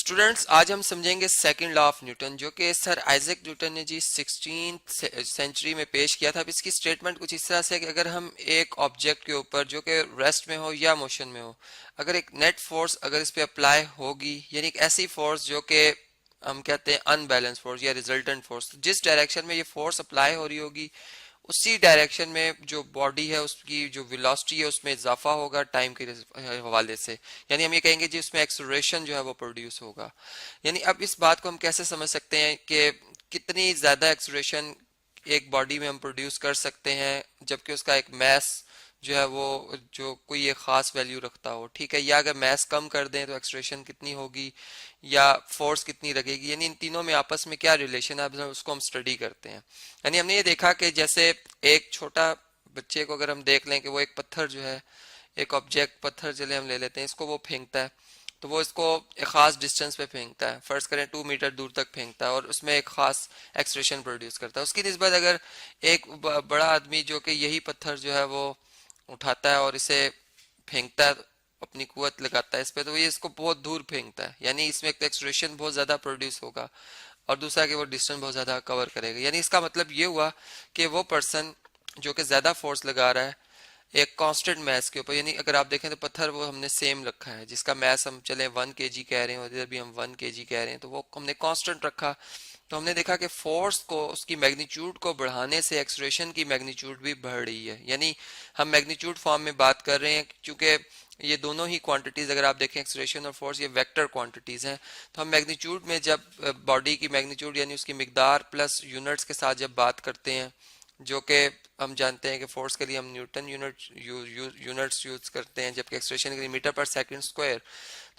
Students, आज हम समझेंगे सेकंड लॉ ऑफ न्यूटन, जो कि सर आइजैक न्यूटन ने जी 16th सेंचुरी में पेश किया था। अब इसकी स्टेटमेंट कुछ इस तरह से है कि अगर हम एक ऑब्जेक्ट के ऊपर जो कि रेस्ट में हो या मोशन में हो, अगर एक नेट फोर्स अगर इस पे अप्लाई होगी, यानी एक ऐसी फोर्स जो कि हम कहते हैं अनबैलेंस फोर्स या रिजल्टेंट फोर्स, तो जिस डायरेक्शन में ये फोर्स अप्लाई हो रही होगी उसी डायरेक्शन में जो बॉडी है उसकी जो वेलोसिटी है उसमें इजाफा होगा टाइम के हवाले से। यानी हम ये कहेंगे जी उसमें एक्सेलरेशन जो है वो प्रोड्यूस होगा। यानी अब इस बात को हम कैसे समझ सकते हैं कि कितनी ज्यादा एक्सेलरेशन एक बॉडी में हम प्रोड्यूस कर सकते हैं जबकि उसका एक मैस जो है वो जो कोई एक खास वैल्यू रखता हो, ठीक है। या अगर मैस कम कर दें तो एक्सेलरेशन कितनी होगी या फोर्स कितनी लगेगी, यानी इन तीनों में आपस में क्या रिलेशन है उसको हम स्टडी करते हैं। यानी हमने ये देखा कि जैसे एक छोटा बच्चे को अगर हम देख लें कि वो एक पत्थर जो है, एक ऑब्जेक्ट पत्थर चले हम ले लेते हैं, इसको वो फेंकता है, तो वो इसको एक खास डिस्टेंस पे फेंकता है, फर्ज करें 2 मीटर दूर तक फेंकता है और उसमें एक खास एक्सप्रेशन प्रोड्यूस करता है। उसकी निस्बत अगर एक बड़ा आदमी जो कि यही पत्थर जो है वो उठाता है और इसे फेंकता है, अपनी कुवत लगाता है इस पे, तो ये इसको बहुत दूर फेंकता है, यानी इसमें एक तो एक्सप्रेशन बहुत ज्यादा प्रोड्यूस होगा और दूसरा कि वो डिस्टेंस बहुत ज्यादा कवर करेगा। यानी इसका मतलब ये हुआ कि वो पर्सन जो कि ज्यादा फोर्स लगा रहा है एक कांस्टेंट मैस के ऊपर, यानी अगर आप देखें तो पत्थर वो हमने सेम रखा है, जिसका मैस हम चले 1 kg कह रहे हैं और इधर भी हम 1 kg कह रहे हैं, तो वो हमने कांस्टेंट रखा। तो हमने देखा कि फोर्स को उसकी मैग्नीट्यूड को बढ़ाने से एक्सेलरेशन की मैग्नीट्यूड भी बढ़ रही है। यानी हम मैग्नीट्यूड फॉर्म में बात कर रहे हैं क्योंकि ये दोनों ही क्वांटिटीज अगर आप देखें एक्सेलरेशन और फोर्स ये वेक्टर क्वांटिटीज हैं, तो हम मैग्नीट्यूड में जब बॉडी की मैग्नीट्यूड यानी उसकी मिकदार प्लस यूनिट्स के साथ जब बात करते हैं, जो कि हम जानते हैं कि फोर्स के लिए हम न्यूटन यूनिट्स यूज करते हैं जबकि एक्सेलरेशन के लिए मीटर पर सेकंड स्क्वायर।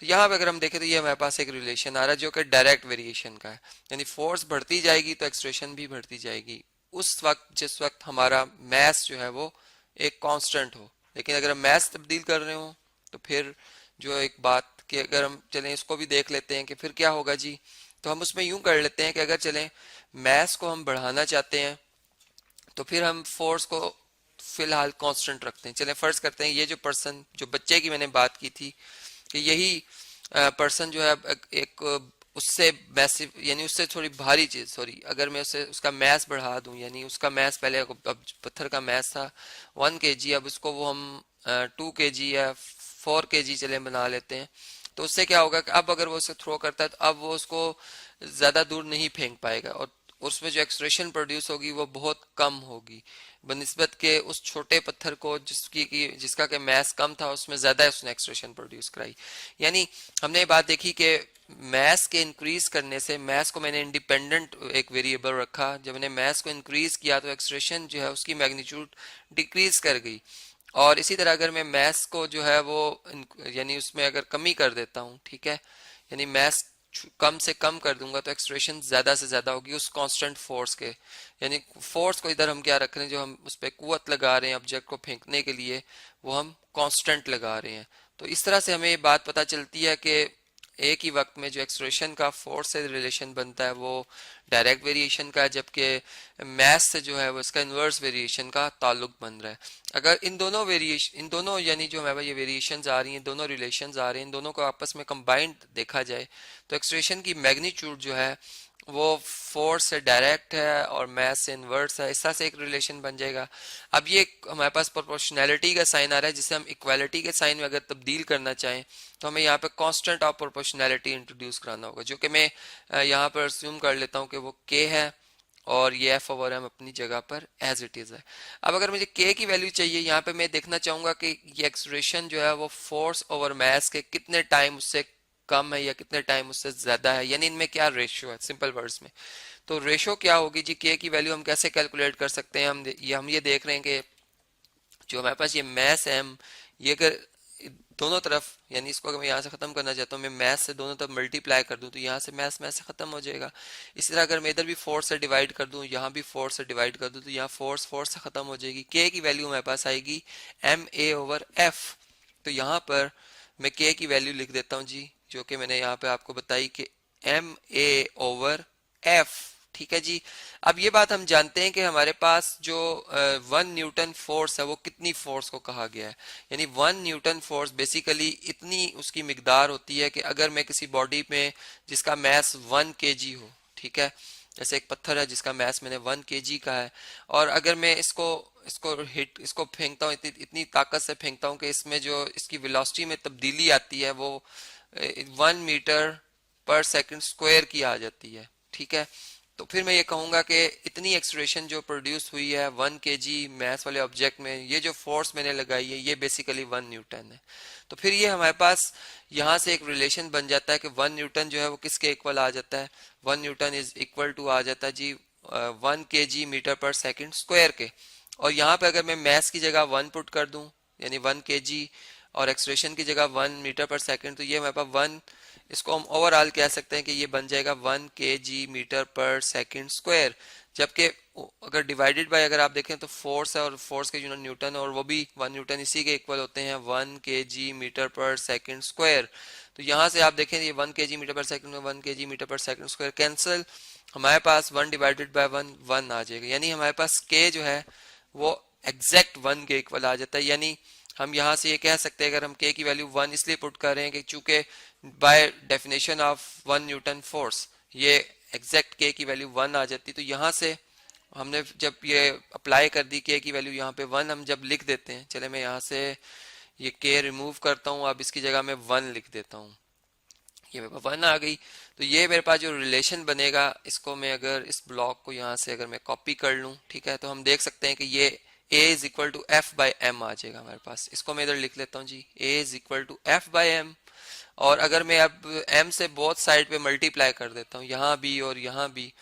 तो यहाँ पे अगर हम देखें तो ये हमारे पास एक रिलेशन आ रहा है जो कि डायरेक्ट वेरिएशन का है, यानी फोर्स बढ़ती जाएगी तो एक्सेलरेशन भी बढ़ती जाएगी उस वक्त जिस वक्त हमारा मैस जो है वो एक कांस्टेंट हो। लेकिन अगर हम मैस तब्दील कर रहे हो तो फिर जो एक बात कि अगर हम चलें इसको भी देख लेते हैं कि फिर क्या होगा जी, तो हम उसमें यूं कर लेते हैं कि अगर चलें मैस को हम बढ़ाना चाहते हैं तो फिर हम फोर्स को फिलहाल कांस्टेंट रखते हैं। चलें फर्ज करते हैं ये जो पर्सन जो बच्चे की मैंने बात की थी कि यही पर्सन जो है एक उससे मैसिव यानी उससे थोड़ी भारी चीज, सॉरी, अगर मैं उससे उसका मैस बढ़ा दूं, यानी उसका मैस पहले अब पत्थर का मैस था 1 kg, अब उसको वो हम 2 kg या 4 kg चले बना लेते हैं, तो उससे क्या होगा कि अब अगर वो उसे थ्रो करता है तो अब वो उसको ज्यादा दूर नहीं फेंक पाएगा और उसमें जो एक्सप्रेशन प्रोड्यूस होगी वो बहुत कम होगी बनिस्बत के उस छोटे पत्थर को जिसका के मैस कम था उसमें ज्यादा उसने एक्सप्रेशन प्रोड्यूस कराई। यानी हमने ये बात देखी कि मैस के इंक्रीज करने से, मैस को मैंने इंडिपेंडेंट एक वेरिएबल रखा, जब मैंने मैस को इंक्रीज किया तो एक्सप्रेशन जो है उसकी मैग्नीट्यूड डिक्रीज कर गई। और इसी तरह अगर मैं मैस को जो है वो यानी उसमें अगर कमी कर देता हूँ, ठीक है, यानी मैस कम से कम कर दूंगा तो एक्सप्रेशन ज्यादा से ज्यादा होगी उस कांस्टेंट फोर्स के। यानी फोर्स को इधर हम क्या रख रहे हैं, जो हम उस पर कुवत लगा रहे हैं ऑब्जेक्ट को फेंकने के लिए, वो हम कांस्टेंट लगा रहे हैं। तो इस तरह से हमें ये बात पता चलती है कि एक ही वक्त में जो एक्सप्रेशन का फोर्स से रिलेशन बनता है वो डायरेक्ट वेरिएशन का है, जबकि मैथ से जो है वो इसका इन्वर्स वेरिएशन का ताल्लुक बन रहा है। अगर इन दोनों यानी जो हमारे ये वेरिएशंस आ रही हैं, दोनों रिलेशंस आ रहे हैं, इन दोनों को आपस में कंबाइंड देखा जाए तो एक्सप्रेशन की मैग्नीट्यूड जो है वो फोर्स से डायरेक्ट है और मैथ से इनवर्स है, इस तरह से एक रिलेशन बन जाएगा। अब ये हमारे पास प्रोपोर्शनैलिटी का साइन आ रहा है जिसे हम इक्वालिटी के साइन में अगर तब्दील करना चाहें तो हमें यहाँ पे कांस्टेंट ऑफ प्रोपोर्शनैलिटी इंट्रोड्यूस कराना होगा, जो कि मैं यहाँ पर अस्यूम कर लेता हूँ कि वो के है और ये एफ ओवर एम अपनी जगह पर एज इट इज है। अब अगर मुझे के की वैल्यू चाहिए, यहाँ पे मैं देखना चाहूंगा कि ये एक्सप्रेशन जो है वो फोर्स ओवर मैस के कितने टाइम उससे कम है या कितने टाइम उससे ज्यादा है, यानी इनमें क्या रेशियो है सिंपल वर्ड्स में। तो रेशियो क्या होगी जी, के की वैल्यू हम कैसे कैलकुलेट कर सकते हैं, हम ये देख रहे हैं कि जो हमारे पास ये मैस है, ये अगर दोनों तरफ, यानी इसको अगर मैं यहाँ से खत्म करना चाहता हूँ, मैं मैथ से दोनों तरफ मल्टीप्लाई कर दूं तो यहाँ से मैथ से खत्म हो जाएगा। इसी तरह अगर मैं इधर भी फोर्स से डिवाइड कर दूं, यहाँ भी फोर्स से डिवाइड कर दूं तो यहाँ फोर्स से खत्म हो जाएगी। के की वैल्यू हमारे पास आएगी एम ए ओवर एफ। तो यहाँ पर मैं के की वैल्यू लिख देता हूँ जी, जो कि मैंने यहाँ पे आपको बताई कि एम ए ओवर एफ, ठीक है जी। अब ये बात हम जानते हैं कि हमारे पास जो 1 न्यूटन फोर्स है वो कितनी फोर्स को कहा गया है। यानी 1 न्यूटन फोर्स बेसिकली इतनी उसकी मिकदार होती है कि अगर मैं किसी बॉडी में जिसका मैस 1 kg हो, ठीक है, जैसे एक पत्थर है जिसका मैस मैंने 1 kg का है, और अगर मैं इसको इसको फेंकता हूँ, इतनी ताकत से फेंकता हूँ कि इसमें जो इसकी वेलोसिटी में तब्दीली आती है वो 1 मीटर पर सेकंड स्क्वायर की आ जाती है, ठीक है। तो फिर मैं ये कहूंगा कि इतनी एक्सलेरेशन जो प्रोड्यूस हुई है 1 kg मैथ वाले ऑब्जेक्ट में, ये जो फोर्स मैंने लगाई है ये बेसिकली 1 न्यूटन है। तो फिर ये हमारे पास यहाँ से एक रिलेशन बन जाता है कि 1 न्यूटन जो है वो किसके इक्वल आ जाता है, 1 न्यूटन इज इक्वल टू आ जाता है जी 1 kg मीटर पर सेकंड स्क्वायर के। और यहाँ पे अगर मैं मैथ की जगह 1 पुट कर दूं, यानी 1 kg, और एक्सलेरेशन की जगह 1 मीटर पर सेकंड, तो ये हमारे पास 1, इसको हम ओवरऑल कह सकते हैं कि ये बन जाएगा 1 kg मीटर पर सेकंड स्क्वायर। जबकि अगर डिवाइडेड बाय अगर आप देखें तो फोर्स है, और फोर्स के यूनिट न्यूटन है, और वो भी 1 न्यूटन इसी के इक्वल होते हैं 1 kg मीटर पर सेकंड स्क्वायर। तो यहाँ से आप देखें ये 1 kg मीटर पर सेकंड में 1 kg मीटर पर सेकंड स्क्वायर कैंसिल, हमारे पास 1/1 आ जाएगा। यानी हमारे पास k जो है वो एग्जैक्ट 1 के इक्वल आ जाता है। यानी हम यहाँ से ये कह सकते हैं, अगर हम k की वैल्यू 1 इसलिए पुट कर रहे हैं कि चूंकि by definition of 1 Newton force ये एग्जैक्ट k की वैल्यू 1 आ जाती, तो यहाँ से हमने जब ये अप्लाई कर दी k की वैल्यू यहाँ पे 1 हम जब लिख देते हैं, चले मैं यहाँ से ये k रिमूव करता हूँ, अब इसकी जगह मैं 1 लिख देता हूँ, ये मेरे पास 1 आ गई। तो ये मेरे पास जो रिलेशन बनेगा, इसको मैं अगर इस ब्लॉक को यहाँ से अगर मैं कॉपी कर लूँ, ठीक है, तो हम देख सकते हैं कि ये a is equal to F by M आ जाएगा हमारे पास। इसको मैं इधर लिख लेता हूँ जी, a is equal to F by M. और अगर मैं अब m से बोथ साइड पे मल्टीप्लाई कर देता हूँ, यहाँ भी और यहाँ भी,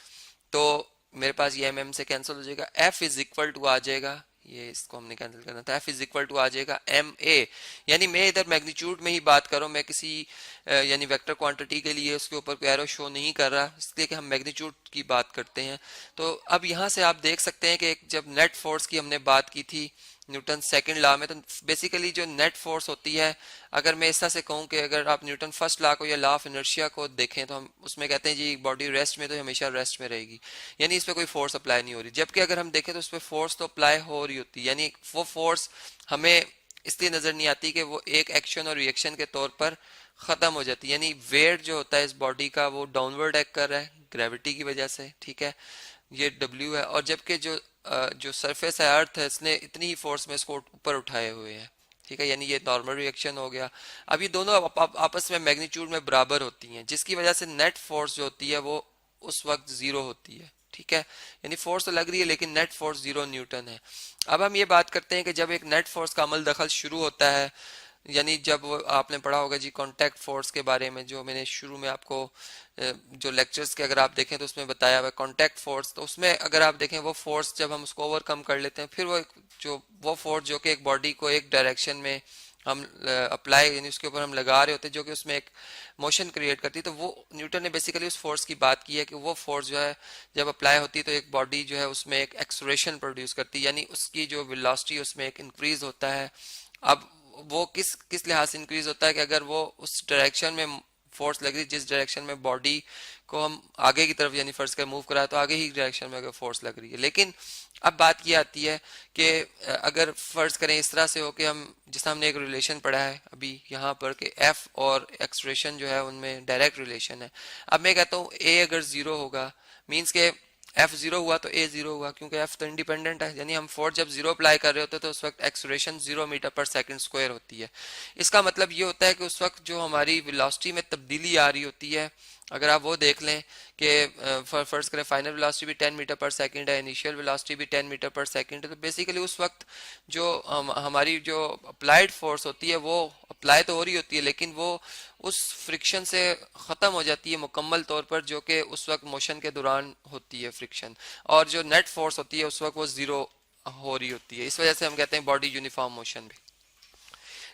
तो मेरे पास ये m से कैंसिल हो जाएगा, f इज इक्वल टू आ जाएगा, ये इसको हमने कैंसिल करना था, f इज इक्वल टू आ जाएगा एम ए। यानी मैं इधर मैग्नीट्यूड में ही बात कर रहा हूँ, मैं किसी यानी वेक्टर क्वांटिटी के लिए उसके ऊपर कोई एरो शो नहीं कर रहा, इसलिए कि हम मैग्नीट्यूड की बात करते हैं। तो अब यहाँ से आप देख सकते हैं कि जब नेट फोर्स की हमने बात की थी न्यूटन सेकंड लॉ में, तो बेसिकली जो नेट फोर्स होती है, अगर मैं इस तरह से कहूँ कि अगर आप न्यूटन फर्स्ट लॉ को या लॉ ऑफ इनर्शिया को देखें तो हम उसमें कहते हैं जी बॉडी रेस्ट में तो हमेशा रेस्ट में रहेगी, यानी इस पर कोई फोर्स अप्लाई नहीं हो रही। जबकि अगर हम देखें तो उस पर फोर्स तो अप्लाई हो रही होती है, यानी वो फोर्स हमें इसलिए नजर नहीं आती कि वो एक एक्शन और रिएक्शन के तौर पर खत्म हो जाती है। यानी वेट जो होता है इस बॉडी का वो डाउनवर्ड एक्ट कर रहा है ग्रेविटी की वजह से, ठीक है, ये W है। और जबकि जो सरफेस है अर्थ है, इसने इतनी ही फोर्स में इसको ऊपर उठाए हुए है, ठीक है, यानी ये नॉर्मल रिएक्शन हो गया। अब ये दोनों आपस में मैग्नीट्यूड में बराबर होती हैं, जिसकी वजह से नेट फोर्स जो होती है वो उस वक्त 0 होती है, ठीक है। यानी फोर्स तो लग रही है लेकिन नेट फोर्स 0 न्यूटन है। अब हम ये बात करते हैं कि जब एक नेट फोर्स का अमल दखल शुरू होता है, यानी जब आपने पढ़ा होगा जी कांटेक्ट फोर्स के बारे में, जो मैंने शुरू में आपको जो लेक्चर्स के अगर आप देखें तो उसमें बताया हुआ कांटेक्ट फोर्स, तो उसमें अगर आप देखें वो फोर्स जब हम उसको ओवरकम कर लेते हैं, फिर वो फोर्स जो कि एक बॉडी को एक डायरेक्शन में हम अप्लाई यानी उसके ऊपर हम लगा रहे होते हैं, जो कि उसमें एक मोशन क्रिएट करती है, तो वो न्यूटन ने बेसिकली उस फोर्स की बात की है कि वो फोर्स जो है जब अप्लाई होती है तो एक बॉडी जो है उसमें एक एक्सलेरेशन प्रोड्यूस करती है, यानी उसकी जो वेलोसिटी उसमें एक इंक्रीज होता है। अब वो किस किस लिहाज से इंक्रीज होता है कि अगर वो उस डायरेक्शन में फोर्स लग रही है जिस डायरेक्शन में बॉडी को हम आगे की तरफ यानी फर्ज कर मूव करा, तो आगे ही डायरेक्शन में अगर फोर्स लग रही है। लेकिन अब बात ये आती है कि अगर फर्ज करें इस तरह से हो कि हम जिस हमने एक रिलेशन पढ़ा है अभी यहाँ पर कि एफ और एक्सलेरेशन जो है उनमें डायरेक्ट रिलेशन है। अब मैं कहता हूँ ए अगर 0 होगा मीन्स के एफ 0 हुआ तो ए 0 हुआ, क्योंकि एफ तो इंडिपेंडेंट है, यानी हम फोर्स जब 0 अप्लाई कर रहे होते हैं तो उस वक्त एक्सलेरेशन 0 मीटर पर सेकंड स्क्वायर होती है। इसका मतलब ये होता है कि उस वक्त जो हमारी वेलोसिटी में तब्दीली आ रही होती है, अगर आप वो देख लें कि फर्स्ट करें फाइनल वेलोसिटी भी 10 मीटर पर सेकंड है, इनिशियल वेलोसिटी भी 10 मीटर पर सेकंड है, तो बेसिकली उस वक्त जो हमारी जो अप्लाइड फोर्स होती है वो अप्लाई तो हो रही होती है लेकिन वो उस फ्रिक्शन से ख़त्म हो जाती है मुकम्मल तौर पर, जो कि उस वक्त मोशन के दौरान होती है फ्रिक्शन, और जो नेट फोर्स होती है उस वक्त वो 0 हो रही होती है। इस वजह से हम कहते हैं बॉडी यूनिफॉर्म मोशन भी।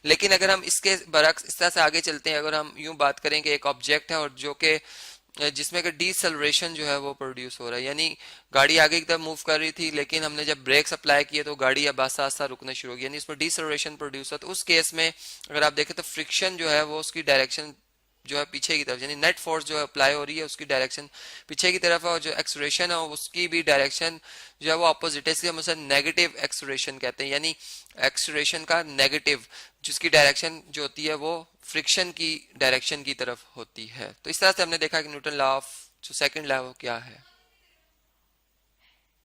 लेकिन अगर हम इसके बरक्स इस तरह से आगे चलते हैं, अगर हम यूं बात करें कि एक ऑब्जेक्ट है और जो कि जिसमें कि डीसेलरेशन जो है वो प्रोड्यूस हो रहा है, यानी गाड़ी आगे की तरफ मूव कर रही थी लेकिन हमने जब ब्रेक्स अप्लाई किए तो गाड़ी अब आस्ता आस्ता रुकना शुरू हो गई, यानी इसमें डीसेलरेशन प्रोड्यूस हो, तो उस केस में अगर आप देखें तो फ्रिक्शन जो है वो उसकी डायरेक्शन जो है पीछे की तरफ, यानी नेट फोर्स जो अप्लाई हो रही है उसकी डायरेक्शन पीछे की तरफ है, और जो एक्सलेरेशन है उसकी भी डायरेक्शन जो है वो अपोजिट है, इसलिए हम उसे नेगेटिव एक्सलेरेशन कहते हैं, यानी एक्सलेरेशन का नेगेटिव जिसकी डायरेक्शन जो होती है वो फ्रिक्शन की डायरेक्शन की तरफ होती है। तो इस तरह से हमने देखा कि न्यूटन लॉ ऑफ जो सेकंड लॉ है वो क्या है।